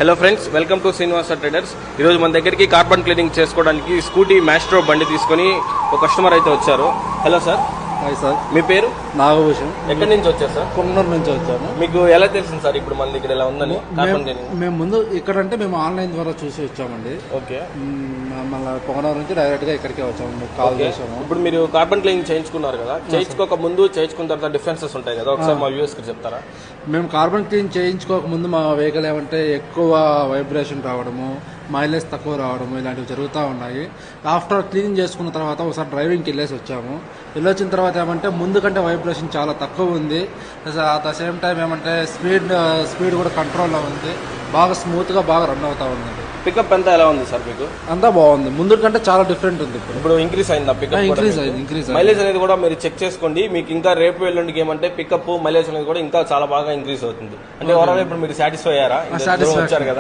Hello friends, welcome to Srinivasa traders. ఈరోజు మన దగ్గరికి కార్బన్ క్లీనింగ్ చేసుకోవడానికి స్కూటీ మ్యాస్ట్రో బండి తీసుకొని ఒక కస్టమర్ అయితే వచ్చారు. Hello sir. Hi sir. మీ పేరు? నాగభూషణ్. ఎక్కడి నుంచి వచ్చారు సార్? కొన్నూరు నుంచి వచ్చాము. మీకు ఎలా తెలిసింది సార్ ఇప్పుడు మన దగ్గర ఇలా ఉందని కార్బన్ క్లీనింగ్? మేము ముందు ఇక్కడంటే మేము ఆన్లైన్ ద్వారా చూసి వచ్చామండి. ఓకే. మళ్ళీ పొగనూరు నుంచి డైరెక్ట్ గా ఇక్కడికే వచ్చాము, కాల్ చేసాము. ఇప్పుడు మీరు కార్బన్ క్లీనింగ్ చేయించుకున్నారు కదా, చేయించుకోక ముందు చేయించుకున్న తర్వాత డిఫరెన్సెస్ ఉంటాయి కదా, ఒకసారి మా వ్యూవర్స్ కి చెప్తారా? మేము కార్బన్ క్లీన్ చేయించుకోక ముందు మా వెహికల్ ఏమంటే ఎక్కువ వైబ్రేషన్ రావడము, మైలేజ్ తక్కువ రావడము ఇలాంటివి జరుగుతూ ఉన్నాయి. ఆఫ్టర్ క్లీనింగ్ చేసుకున్న తర్వాత ఒకసారి డ్రైవింగ్కి వెళ్ళేసి వచ్చాము. వెళ్ళొచ్చిన తర్వాత ఏమంటే ముందు కంటే వైబ్రేషన్ చాలా తక్కువ ఉంది. అట్ ద సేమ్ టైం ఏమంటే స్పీడ్ కూడా కంట్రోల్లో ఉంది. బాగా స్మూత్గా బాగా రన్ అవుతా ఉంది. పికప్ ఎంత ఎలా ఉంది సార్ మీకు? అంతా బాగుంది, ముందు కంటే చాలా డిఫరెంట్ ఉంది. ఇప్పుడు ఇంక్రీజ్ అయిందా పికప్? ఇంక్రీజ్ అయింది. మైలేజ్ అనేది కూడా మీరు చెక్ చేసుకోండి. మీకు ఇంకా రేపు ఎల్లుండికి ఏమంటే పికప్ మైలేజ్ అనేది కూడా ఇంకా చాలా బాగా ఇంక్రీజ్ అవుతుంది. అంటే ఓవరాల్ ఇప్పుడు మీరు సాటిస్ఫై అయ్యారా? వచ్చారు కదా.